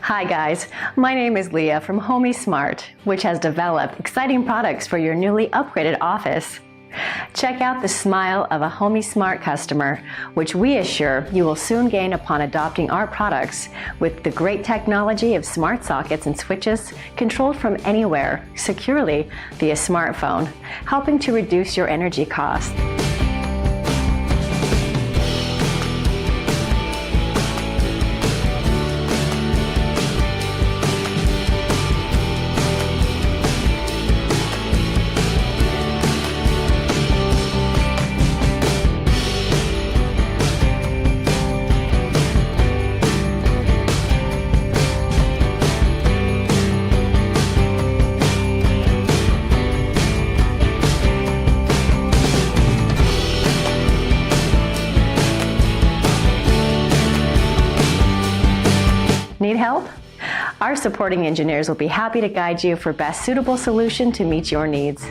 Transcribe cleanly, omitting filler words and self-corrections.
Hi guys, my name is Leah from HomiSmart, which has developed exciting products for your newly upgraded office. Check out the smile of a HomiSmart customer, which we assure you will soon gain upon adopting our products with the great technology of smart sockets and switches controlled from anywhere, securely via smartphone, helping to reduce your energy costs. Need help? Our supporting engineers will be happy to guide you for best suitable solution to meet your needs.